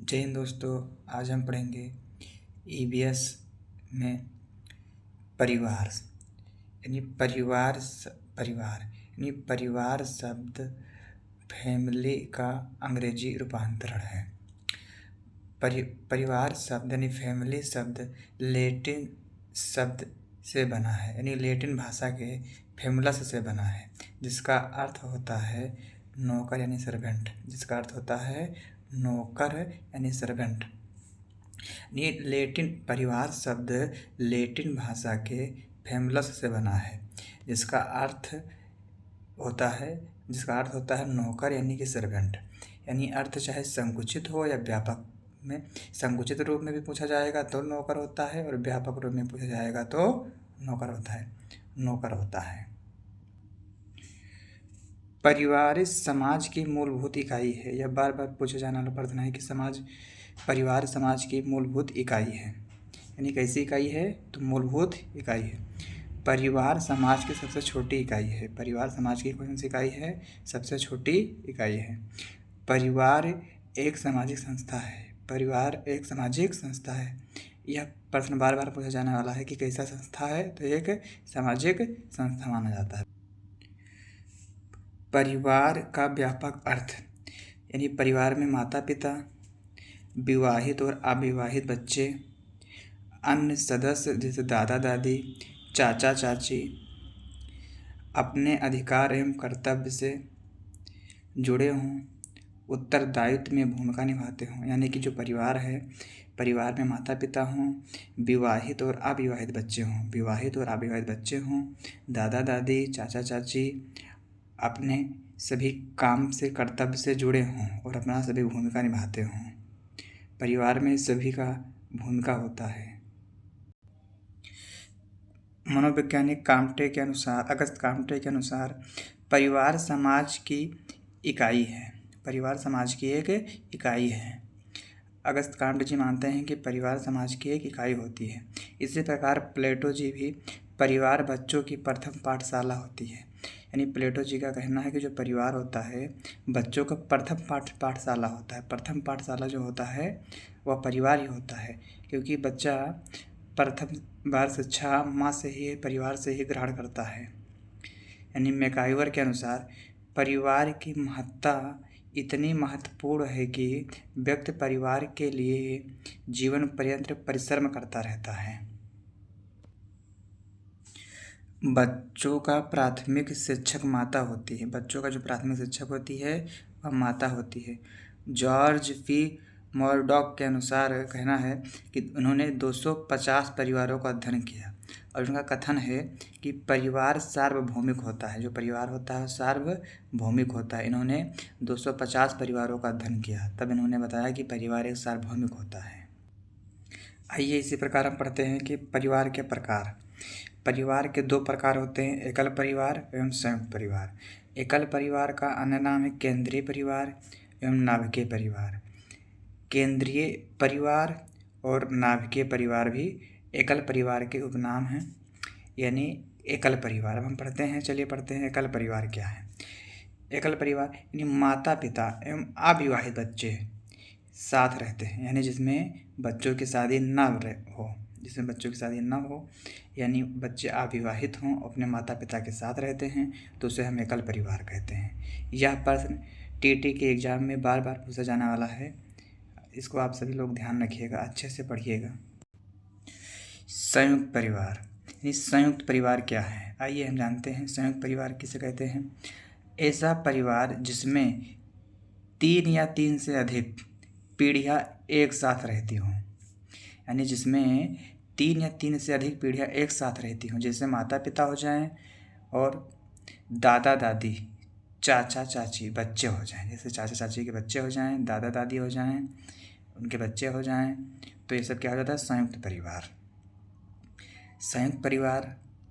जय हिंद दोस्तों। आज हम पढ़ेंगे ईवीएस में परिवार परिवार शब्द फैमिली का अंग्रेजी रूपांतरण है। परिवार शब्द यानी फैमिली शब्द लैटिन शब्द से बना है, यानी लैटिन भाषा के फैमुलस से बना है, जिसका अर्थ होता है नौकर यानी सर्वेंट। ये लैटिन परिवार शब्द लैटिन भाषा के फैमुलस से बना है, जिसका अर्थ होता है नौकर यानी कि सर्वेंट। यानी अर्थ चाहे संकुचित हो या व्यापक में, संकुचित रूप में भी पूछा जाएगा तो नौकर होता है, और व्यापक रूप में पूछा जाएगा तो नौकर होता है। परिवार इस समाज की मूलभूत इकाई है। यह बार बार पूछा जाने वाला प्रश्न है कि परिवार समाज की मूलभूत इकाई है। यानी कैसी इकाई है? तो मूलभूत इकाई है। परिवार समाज की सबसे छोटी इकाई है। परिवार समाज की कौन सी इकाई है? सबसे छोटी इकाई है। परिवार एक सामाजिक संस्था है। यह प्रश्न बार बार पूछा जाने वाला है कि कैसा संस्था है? तो एक सामाजिक संस्था माना जाता है। परिवार का व्यापक अर्थ, यानी परिवार में माता पिता, विवाहित और अविवाहित बच्चे, अन्य सदस्य जैसे दादा दादी, चाचा चाची अपने अधिकार एवं कर्तव्य से जुड़े हों, उत्तरदायित्व में भूमिका निभाते हों। यानी कि जो परिवार है, परिवार में माता पिता हों, विवाहित और अविवाहित बच्चे हों, दादा दादी, चाचा चाची अपने सभी काम से कर्तव्य से जुड़े हों और अपना सभी भूमिका निभाते हों। परिवार में सभी का भूमिका होता है। मनोवैज्ञानिक अगस्त काम्टे के अनुसार परिवार समाज की इकाई है। परिवार समाज की एक इकाई है। अगस्त काम्टे जी मानते हैं कि परिवार समाज की एक इकाई होती है। इसी प्रकार प्लेटो जी भी परिवार बच्चों की प्रथम पाठशाला होती है। यानी प्लेटो जी का कहना है कि जो परिवार होता है बच्चों का प्रथम पाठशाला होता है। प्रथम पाठशाला जो होता है वह परिवार ही होता है, क्योंकि बच्चा प्रथम बार शिक्षा माँ से ही, परिवार से ही ग्रहण करता है। यानी मैकाइवर के अनुसार परिवार की महत्ता इतनी महत्वपूर्ण है कि व्यक्ति परिवार के लिए जीवन पर्यंत परिश्रम करता रहता है। बच्चों का प्राथमिक शिक्षक माता होती है। बच्चों का जो प्राथमिक शिक्षक होती है वह माता होती है। जॉर्ज पी मॉरडॉक के अनुसार कहना है कि उन्होंने 250 परिवारों का अध्ययन किया, और उनका कथन है कि परिवार सार्वभौमिक होता है। जो परिवार होता है सार्वभौमिक होता है। इन्होंने 250 परिवारों का अध्ययन किया, तब इन्होंने बताया कि परिवार एक सार्वभौमिक होता है। आइए इसी प्रकार हम पढ़ते हैं कि परिवार के प्रकार। परिवार के दो प्रकार होते हैं, एकल परिवार एवं संयुक्त परिवार। एकल परिवार का अन्य नाम है केंद्रीय परिवार एवं नाभिकीय परिवार। केंद्रीय परिवार और नाभिकीय परिवार भी एकल परिवार के उपनाम हैं, यानी एकल परिवार। अब हम पढ़ते हैं एकल परिवार क्या है। एकल परिवार यानी माता पिता एवं अविवाहित बच्चे साथ रहते हैं, यानी जिसमें बच्चों की शादी न हो, यानी बच्चे अविवाहित हों, अपने माता पिता के साथ रहते हैं, तो उसे हम एकल परिवार कहते हैं। यह प्रश्न टीटी के एग्जाम में बार बार पूछा जाने वाला है। इसको आप सभी लोग ध्यान रखिएगा, अच्छे से पढ़िएगा। संयुक्त परिवार यानी संयुक्त परिवार क्या है? आइए हम जानते हैं संयुक्त परिवार किसे कहते हैं। ऐसा परिवार जिसमें 3 या 3 से अधिक पीढ़ियाँ एक साथ रहती हों, यानी जिसमें 3 या 3 से अधिक पीढ़ियाँ एक साथ रहती हों, जैसे माता पिता हो जाएं और दादा दादी, चाचा चाची बच्चे हो जाएं। जैसे चाचा चाची के बच्चे हो जाएं, दादा दादी हो जाएं, उनके बच्चे हो जाएं, तो ये सब क्या हो जाता है? संयुक्त परिवार। संयुक्त परिवार